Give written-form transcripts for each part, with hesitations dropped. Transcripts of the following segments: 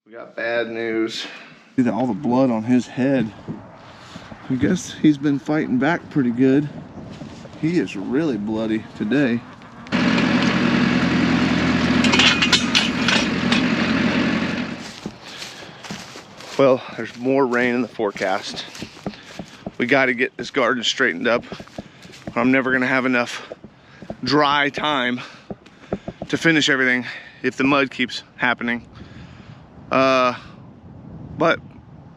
We got bad news. See all the blood on his head. I guess he's been fighting back pretty good. He is really bloody today. Well, there's more rain in the forecast. We got to get this garden straightened up. I'm never gonna have enough dry time to finish everything if the mud keeps happening. But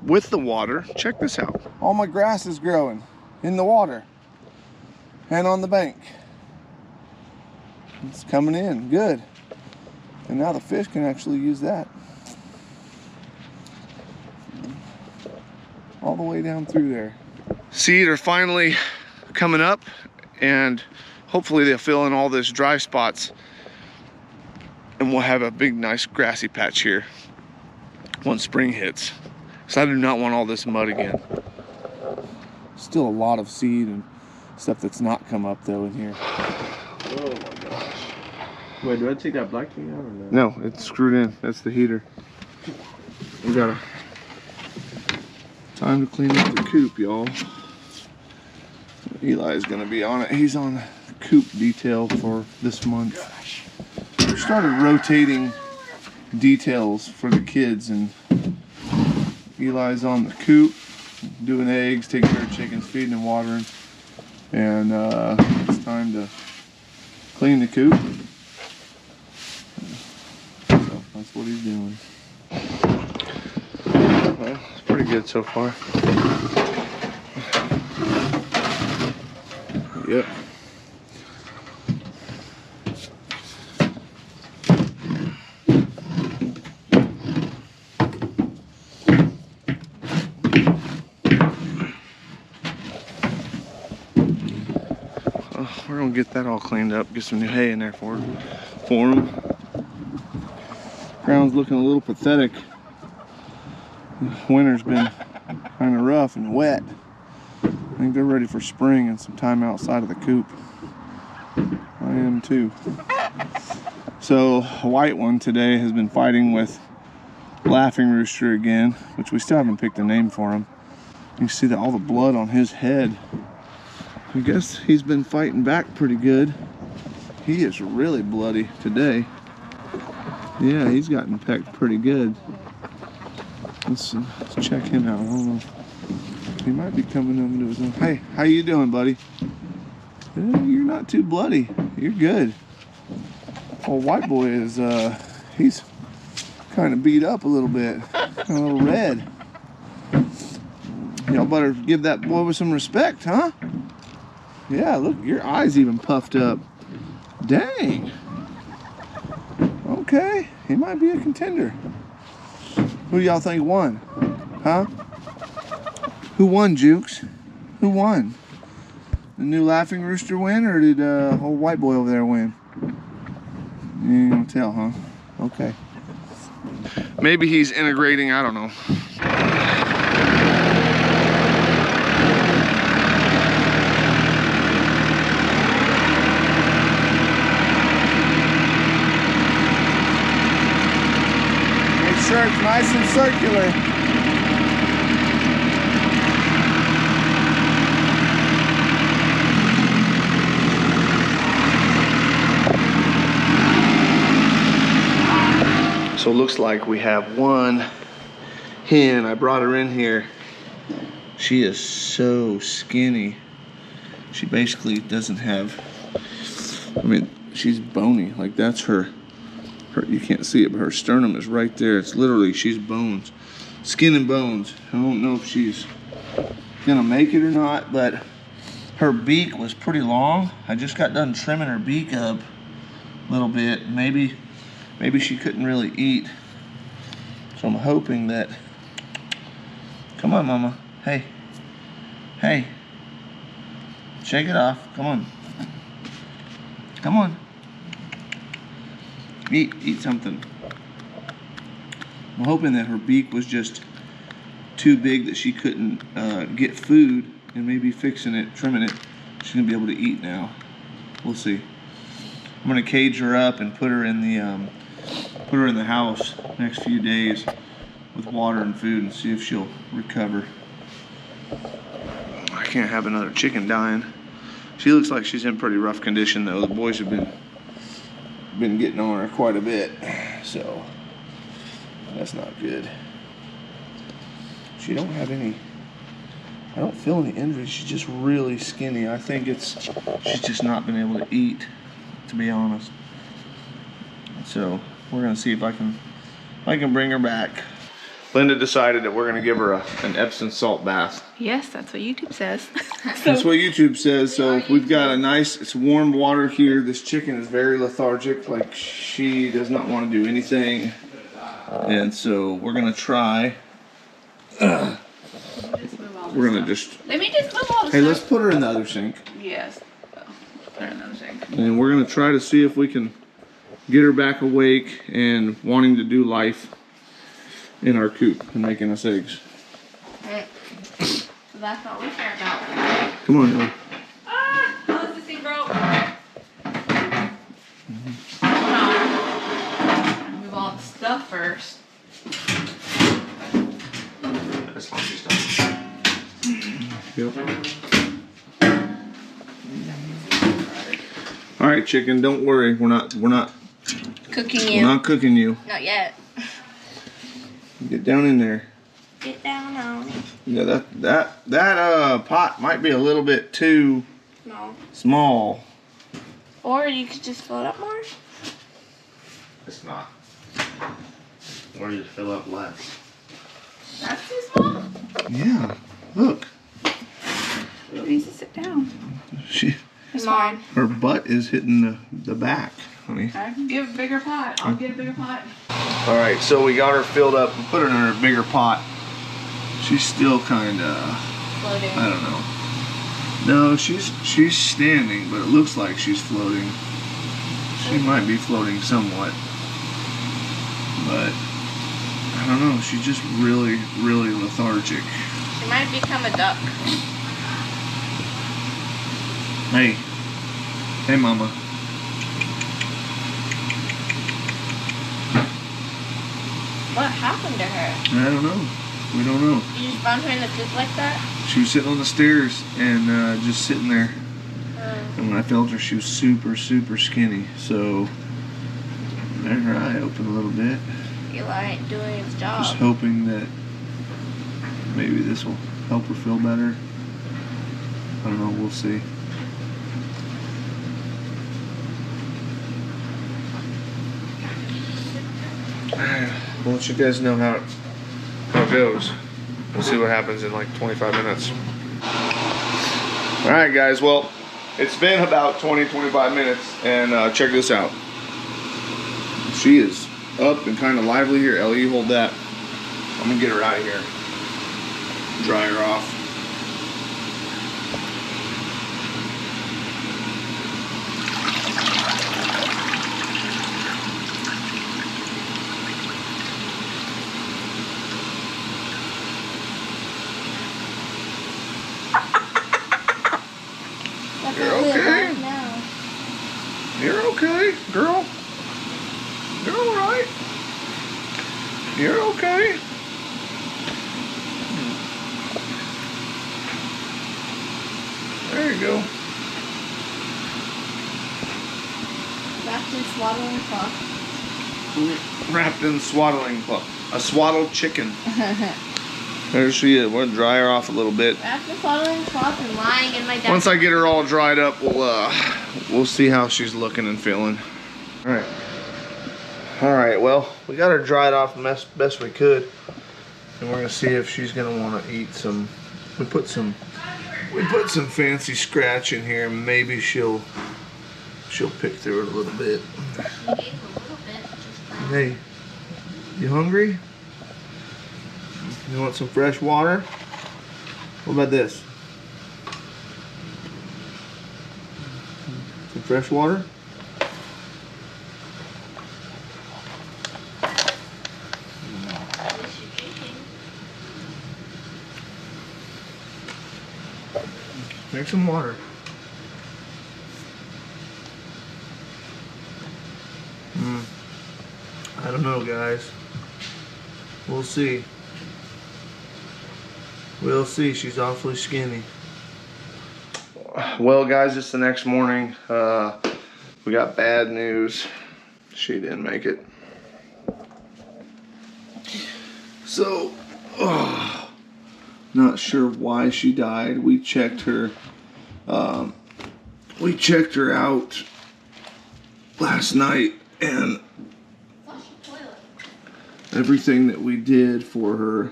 with the water, check this out. All my grass is growing in the water and on the bank. It's coming in good. And now the fish can actually use that. All the way down through there. Seed are finally coming up, and hopefully they'll fill in all those dry spots, and we'll have a big nice grassy patch here once spring hits. So I do not want all this mud again. Still a lot of seed and stuff that's not come up though in here. Oh my gosh. Wait, do I take that black thing out or no? No, it's screwed in. That's the heater. We gotta time to clean up the coop, y'all. Eli's gonna be on it. He's on coop detail for this month. Gosh. We started rotating details for the kids, and Eli's on the coop, doing eggs, taking care of chickens, feeding and watering. And it's time to clean the coop. So that's what he's doing. Well, it's pretty good so far. Yep. We're gonna get that all cleaned up, get some new hay in there for them. Ground's looking a little pathetic. Winter's been kind of rough and wet. I think they're ready for spring and some time outside of the coop. I am too. So a white one today has been fighting with Laughing Rooster again, which we still haven't picked a name for him. You see that all the blood on his head. I guess he's been fighting back pretty good. He is really bloody today. Yeah, he's gotten pecked pretty good. Let's check him out. I don't know. He might be coming over to his own. Hey, how you doing, buddy? You're not too bloody. You're good. Well, white boy is, he's kind of beat up a little bit. A little red. Y'all better give that boy some respect, huh? Yeah, look, your eyes even puffed up. Dang. Okay, he might be a contender. Who do y'all think won? Huh? Who won, Jukes? Who won? The new Laughing Rooster win, or did old white boy over there win? You ain't gonna tell, huh? Okay. Maybe he's integrating, I don't know. Make sure it's nice and circular. So it looks like we have one hen. I brought her in here. She is so skinny. She basically doesn't have, I mean, she's bony. Like that's her, you can't see it, but her sternum is right there. It's literally, she's bones, skin and bones. I don't know if she's gonna make it or not, but her beak was pretty long. I just got done trimming her beak up a little bit. Maybe she couldn't really eat. So I'm hoping that, come on, mama. Hey, hey, shake it off, come on. Come on. Eat something. I'm hoping that her beak was just too big that she couldn't get food, and maybe fixing it, trimming it, she's gonna be able to eat now. We'll see. I'm gonna cage her up and put her in the house next few days. with water and food and see if she'll recover. I can't have another chicken dying. She looks like she's in pretty rough condition though. The boys have been getting on her quite a bit, so that's not good. She don't have any, I don't feel any injuries. She's just really skinny. I think she's just not been able to eat, to be honest. So we're gonna see if I can bring her back. Linda decided that we're gonna give her an Epsom salt bath. Yes, that's what YouTube says. That's what YouTube says. So we've got a nice, it's warm water here. This chicken is very lethargic, like she does not want to do anything. And so we're gonna try. We're gonna just. Let me just move all the Hey, stuff. let's put her in the other sink. Yes. Oh, put her in the other sink. And we're gonna try to see if we can get her back awake and wanting to do life in our coop and making us eggs. So that's all we care about. Come on, Ellie. Ah! Oh, is this thing broke? Hold on. Move all the stuff first. As long as she's done. Yep. All right, chicken. Don't worry. We're not Cooking We're you. not cooking you. Not yet. Get down in there. Get down on. Yeah, that pot might be a little bit too No. small. Or you could just fill it up more. It's not. Or just fill up less. That's too small. Yeah. Look. It needs to sit down. It's mine. Her butt is hitting the back, honey. I can give a bigger pot. I'll get a bigger pot. All right, so we got her filled up and put her in a bigger pot. She's still kind of, Floating. I don't know. No, she's standing, but it looks like she's floating. She might be floating somewhat, but I don't know. She's just really, really lethargic. She might become a duck. Hey, hey, mama. What happened to her? I don't know. We don't know. You just found her in the coop like that? She was sitting on the stairs and just sitting there. And when I felt her, she was super, super skinny. So, there's her eye open a little bit. Eli ain't doing his job. Just hoping that maybe this will help her feel better. I don't know. We'll see. We'll let you guys know how it goes. We'll see what happens in like 25 minutes. Alright guys, well, it's been about 20-25 minutes and check this out. She is up and kind of lively here. Ellie, you hold that. I'm gonna get her out of here. Dry her off. You're okay. You're okay, girl. You're alright. You're okay. There you go. Wrapped in swaddling cloth. Wrapped in swaddling cloth. A swaddled chicken. There she is. We'll dry her off a little bit. Wrapped in swaddling cloth and lying in my desk. Once I get her all dried up, we'll see how she's looking and feeling. All right. Well, we got her dried off the best we could, and we're gonna see if she's gonna want to eat some. We put some fancy scratch in here. Maybe she'll pick through it a little bit. Hey, you hungry? You want some fresh water? What about this? Some fresh water? Make some water. I don't know, guys. We'll see. We'll see. She's awfully skinny. Well, guys, it's the next morning. We got bad news. She didn't make it. So, not sure why she died. We checked her. We checked her out last night, and everything that we did for her,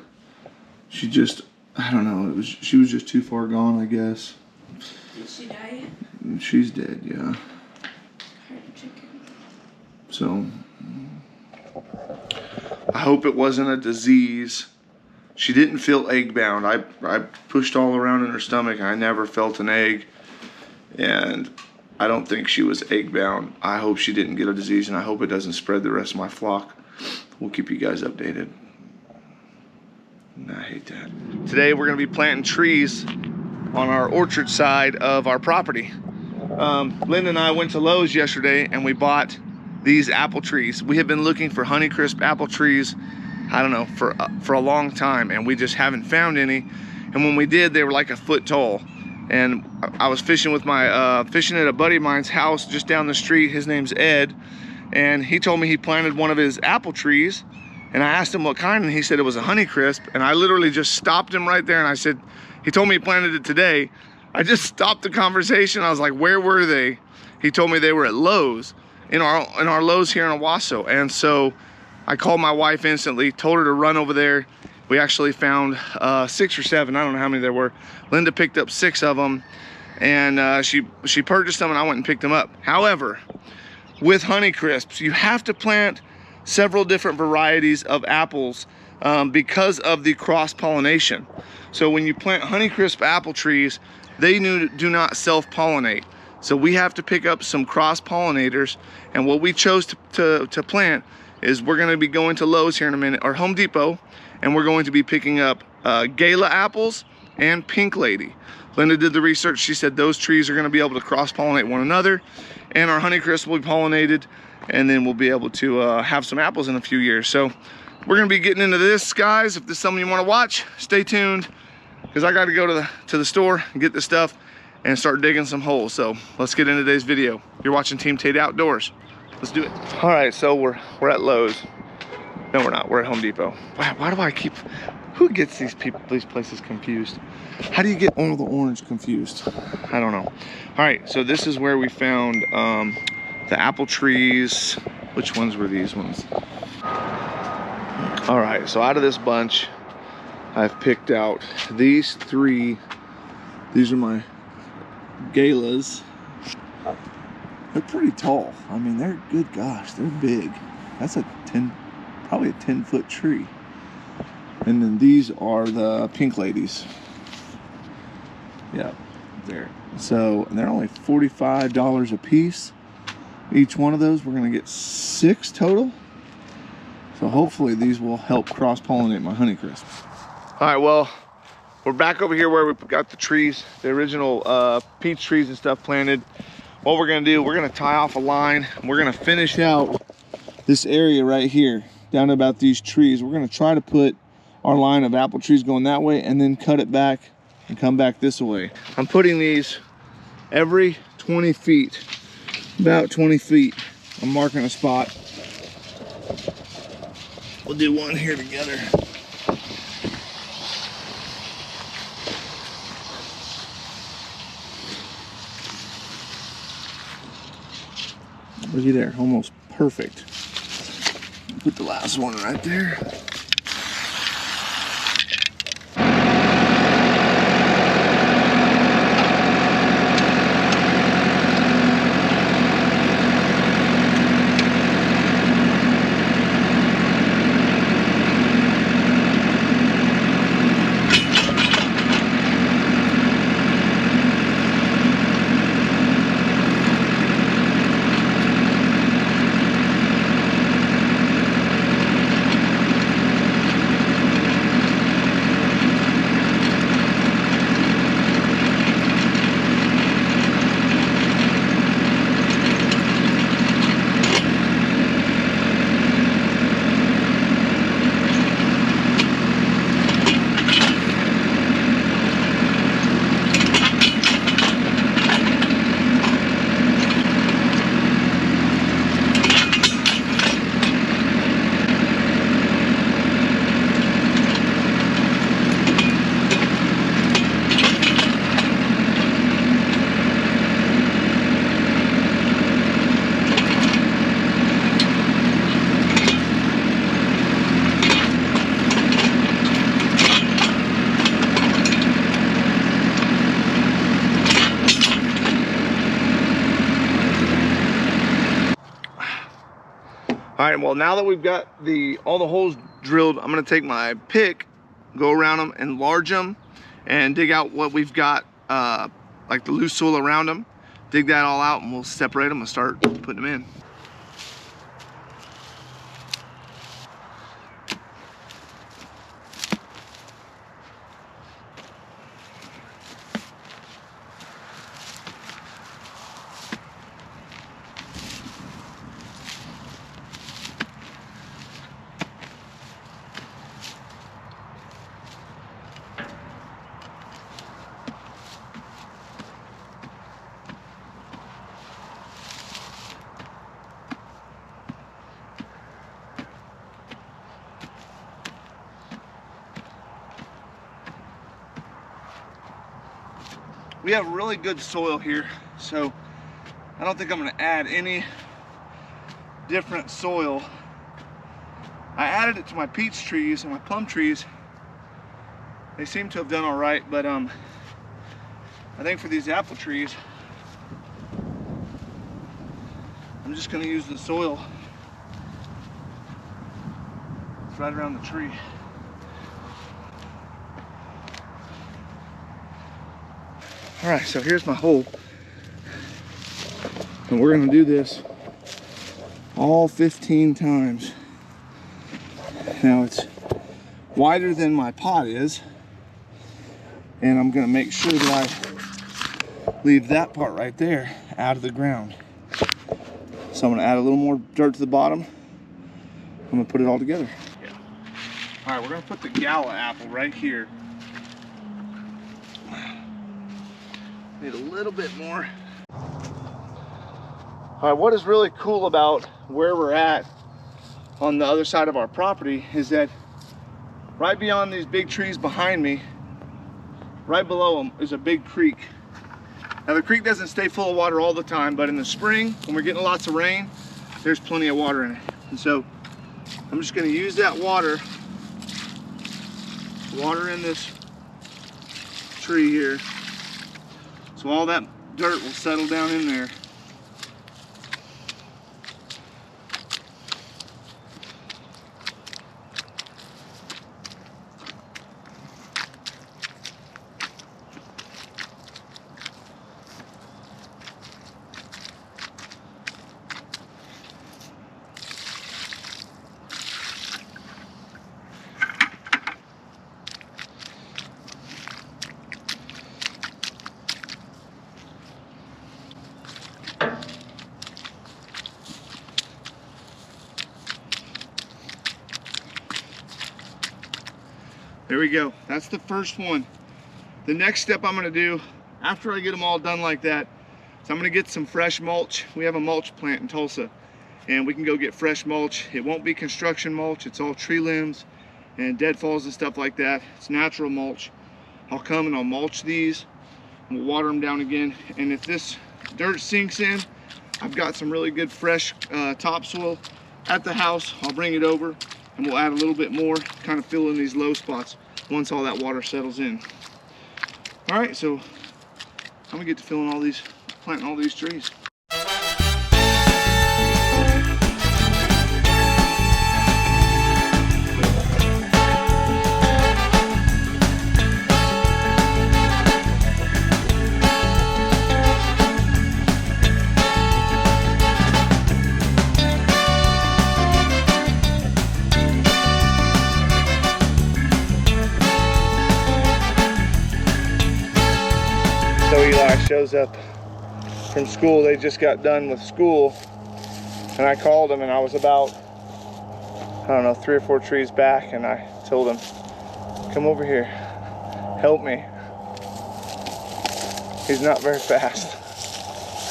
she just, I don't know. She was just too far gone, I guess. Did she die? She's dead, yeah. So, I hope it wasn't a disease. She didn't feel egg bound. I pushed all around in her stomach and I never felt an egg. And I don't think she was egg bound. I hope she didn't get a disease, and I hope it doesn't spread the rest of my flock. We'll keep you guys updated. I hate that. Today we're gonna be planting trees on our orchard side of our property. Linda and I went to Lowe's yesterday and we bought these apple trees. We have been looking for Honeycrisp apple trees, I don't know, for a long time, and we just haven't found any. And when we did, they were like a foot tall. And I was fishing with my fishing at a buddy of mine's house just down the street. His name's Ed, and he told me he planted one of his apple trees. And I asked him what kind, and he said it was a Honeycrisp. And I literally just stopped him right there, and I said, he told me he planted it today. I just stopped the conversation. I was like, where were they? He told me they were at Lowe's, in our Lowe's here in Owasso. And so I called my wife instantly, told her to run over there. We actually found 6 or 7, I don't know how many there were. Linda picked up 6 of them, and she purchased them, and I went and picked them up. However, with Honeycrisps, you have to plant several different varieties of apples because of the cross-pollination. So when you plant Honeycrisp apple trees, they do not self-pollinate. So we have to pick up some cross-pollinators, and what we chose to plant is we're gonna be going to Lowe's here in a minute, or Home Depot, and we're going to be picking up Gala apples and Pink Lady. Linda did the research. She said those trees are gonna be able to cross-pollinate one another, and our Honeycrisp will be pollinated, and then we'll be able to have some apples in a few years. So we're gonna be getting into this, guys. If this is something you wanna watch, stay tuned, because I gotta go to the store and get this stuff and start digging some holes. So let's get into today's video. You're watching Team Tate Outdoors. Let's do it. All right, so we're at Lowe's. No, we're not. We're at Home Depot. Why do I keep... Who gets these places confused? How do you get all the orange confused? I don't know. All right, so this is where we found the apple trees. Which ones were these ones? All right, so out of this bunch, I've picked out these 3. These are my Galas. They're pretty tall. I mean, they're, good gosh, they're big. That's probably a 10-foot tree. And then these are the Pink Ladies. Yeah, there. So, and they're only $45 a piece. Each one of those, we're gonna get 6 total. So hopefully these will help cross-pollinate my Honeycrisps. All right, well, we're back over here where we got the trees, the original peach trees and stuff planted. What we're gonna do, we're gonna tie off a line, and we're gonna finish out this area right here, down to about these trees. We're gonna try to put our line of apple trees going that way, and then cut it back and come back this way. I'm putting these every 20 feet, about 20 feet. I'm marking a spot. We'll do one here together. Looky there, almost perfect. Put the last one right there. right, well, now that we've got all the holes drilled, I'm gonna take my pick, go around them, enlarge them, and dig out what we've got, like the loose soil around them. Dig that all out, and we'll separate them and start putting them in. We have really good soil here, so I don't think I'm gonna add any different soil. I added it to my peach trees and my plum trees. They seem to have done all right, but I think for these apple trees, I'm just gonna use the soil right around the tree. All right, so here's my hole. And we're gonna do this all 15 times. Now it's wider than my pot is, and I'm gonna make sure that I leave that part right there out of the ground. So I'm gonna add a little more dirt to the bottom. I'm gonna put it all together. Yeah. All right, we're gonna put the Gala apple right here. Need a little bit more. All right, what is really cool about where we're at on the other side of our property is that right beyond these big trees behind me, right below them is a big creek. Now the creek doesn't stay full of water all the time, but in the spring, when we're getting lots of rain, there's plenty of water in it. And so I'm just gonna use that water in this tree here. So all that dirt will settle down in there. There we go. That's the first one. The next step I'm gonna do after I get them all done like that is I'm gonna get some fresh mulch. We have a mulch plant in Tulsa, and we can go get fresh mulch. It won't be construction mulch. It's all tree limbs and deadfalls and stuff like that. It's natural mulch. I'll come and I'll mulch these, and we'll water them down again. And if this dirt sinks in, I've got some really good fresh topsoil at the house. I'll bring it over and we'll add a little bit more, kind of fill in these low spots once all that water settles in. All right, so I'm gonna get to planting all these trees. So Eli shows up from school. They just got done with school, and I called him, and I was about, I don't know, 3 or 4 trees back, and I told him, come over here, help me. He's not very fast.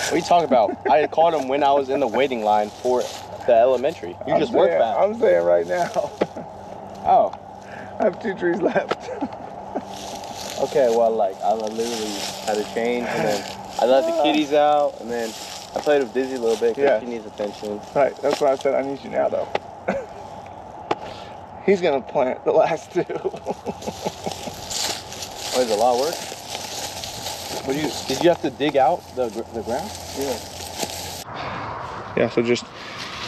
What are you talking about? I called him when I was in the waiting line for the elementary. You just work fast. I'm saying right now. Oh. I have 2 trees left. Okay, well, like, I literally had to change, and then I let the kitties out, and then I played with Dizzy a little bit because she needs attention. Right, that's why I said I need you now, though. He's gonna plant the last 2. Oh, it's a lot of work? Did you have to dig out the ground? Yeah, so just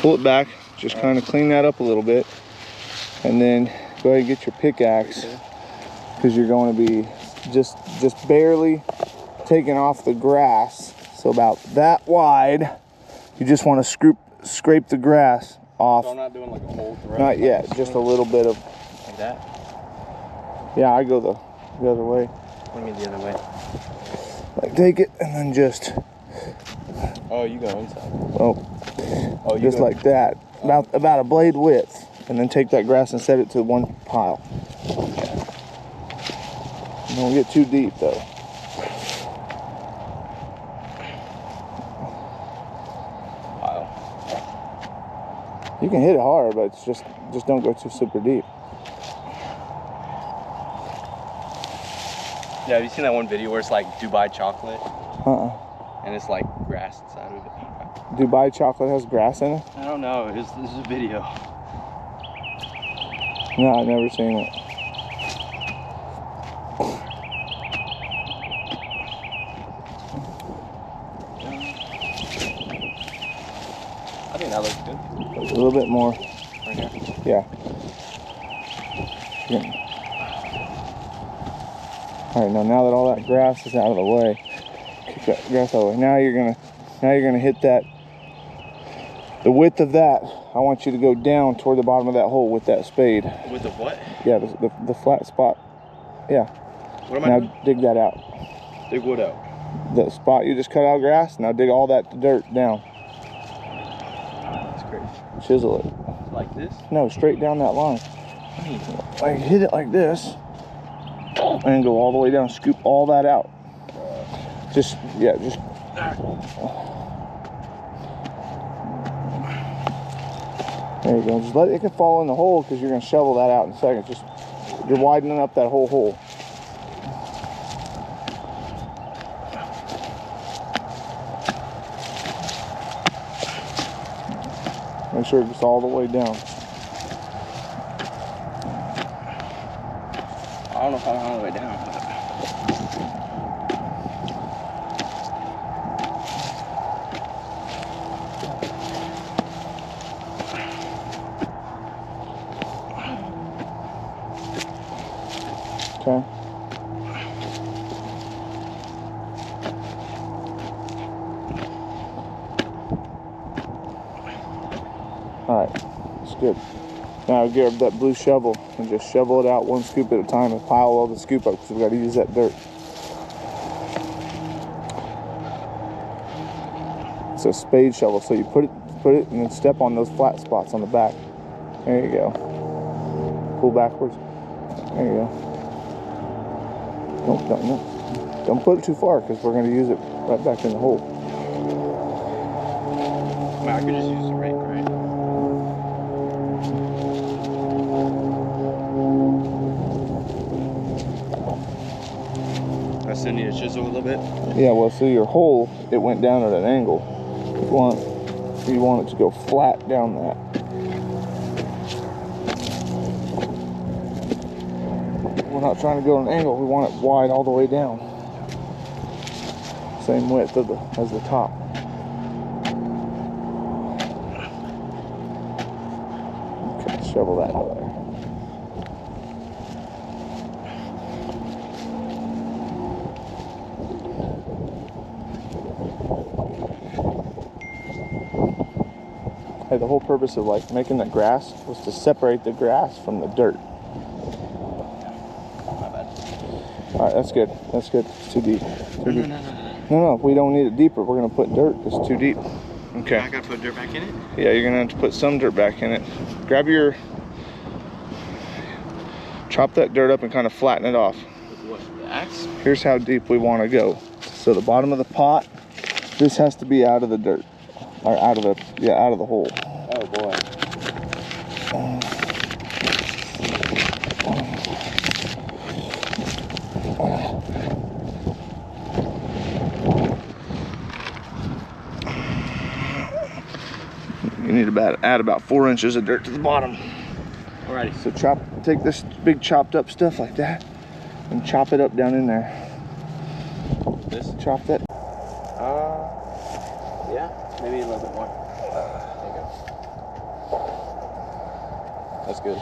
pull it back, Just kind of clean that up a little bit. And then go ahead and get your pickaxe, because you're going to be just barely taking off the grass. So about that wide. You just want to scrape the grass off. So I'm not doing like a whole throw? Not yet, just a little bit of. Like that? Yeah, I go the other way. What do you mean the other way? Like take it and then just. Oh, you go inside. Oh, you just go. like that. About a blade width. And then take that grass and set it to one pile. Don't get too deep though. You can hit it hard, but it's just don't go too super deep. Yeah, have you seen that one video where it's like Dubai chocolate? And it's like grass inside of it. Dubai chocolate has grass in it? I don't know, this is a video. No, I've never seen it. I think that looks good. A little bit more. Right here? Yeah. Alright, now that all that grass is out of the way, kick that grass out of the way. Now you're gonna hit that. The width of that, I want you to go down toward the bottom of that hole with that spade. With the what? Yeah, the flat spot. Yeah. What am I Now doing? dig that out. Dig what out? The spot you just cut out of grass, now dig all that dirt down. That's crazy. Chisel it. Like this? No, straight down that line. Like hit it like this. And go all the way down. Scoop all that out. Just. There you go. Just let it can fall in the hole, because you're gonna shovel that out in a second. Just you're widening up that whole hole. Make sure it gets all the way down. I don't know if I'm all the way down. Okay. Alright, that's good. Now grab that blue shovel and just shovel it out one scoop at a time and pile all the scoop up, because we got to use that dirt. It's a spade shovel, so you put it and then step on those flat spots on the back. There you go. Pull backwards. There you go. Don't put it too far, because we're going to use it right back in the hole. I could just use the rake, right? I still need to chisel a little bit. Yeah, well, so your hole, it went down at an angle. You want it to go flat down that. We're not trying to go at an angle. We want it wide all the way down. Same width as the top. Okay, shovel that out there. Hey, the whole purpose of like making that grass was to separate the grass from the dirt. My bad. All right, that's good. That's good. It's too deep. No, we don't need it deeper. We're gonna put dirt. It's too deep. Okay. I gotta put dirt back in it? Yeah, you're gonna have to put some dirt back in it. Chop that dirt up and kind of flatten it off. With what, the axe? Here's how deep we want to go. So the bottom of the pot, this has to be out of the dirt, or out of the hole. Oh boy. You need to add about 4 inches of dirt to the bottom. Alrighty. So take this big chopped up stuff like that and chop it up down in there. This? Chop that. Yeah, maybe a little bit more. There you go. That's good.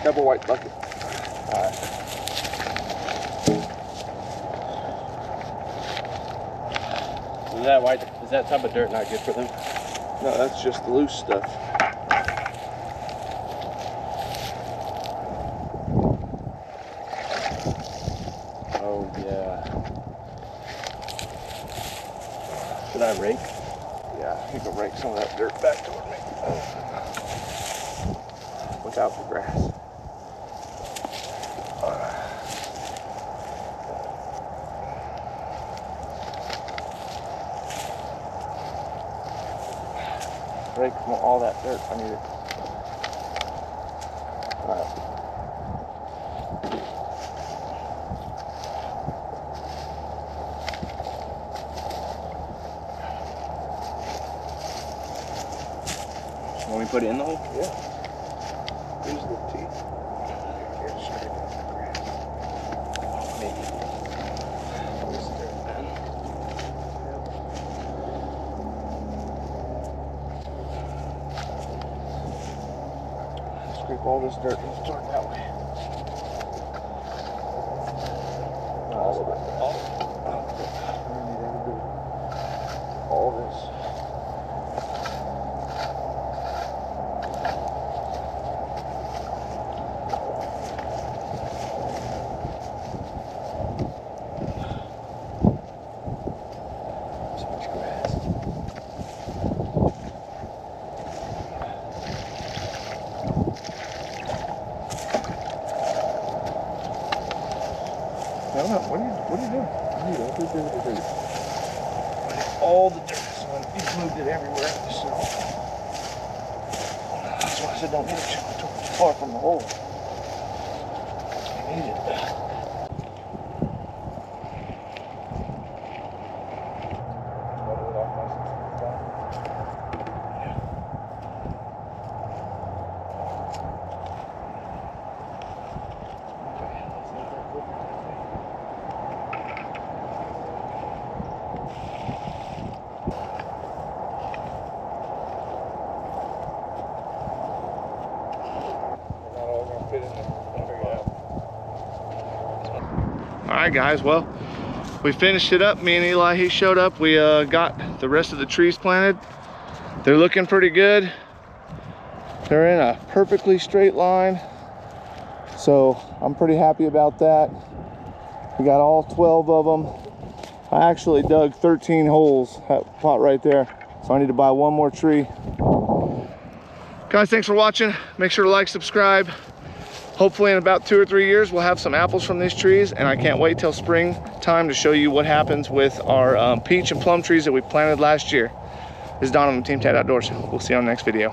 Double white bucket. Alright. Is that type of dirt not good for them? No, that's just the loose stuff. Oh yeah. Should I rake? Yeah, you can rake some of that dirt back toward me. Without the grass. Rake all that dirt. I need it. Alright. Want me to put it in the hole? Yeah. Use the teeth. Here, straight down the grass. Maybe. This dirt, man. Scrape all this dirt and start that way. All of it. All this. So much grass. No, what are you doing? All the dirt, son. You've moved it everywhere. So that's why I said don't get it too far from the hole. You need it. Alright guys, well, we finished it up. Me and Eli, he showed up. We got the rest of the trees planted. They're looking pretty good. They're in a perfectly straight line. So I'm pretty happy about that. We got all 12 of them. I actually dug 13 holes, that plot right there. So I need to buy one more tree. Guys, thanks for watching. Make sure to like, subscribe. Hopefully in about 2 or 3 years, we'll have some apples from these trees, and I can't wait till springtime to show you what happens with our peach and plum trees that we planted last year. This is Donovan, Team Tad Outdoors. We'll see you on the next video.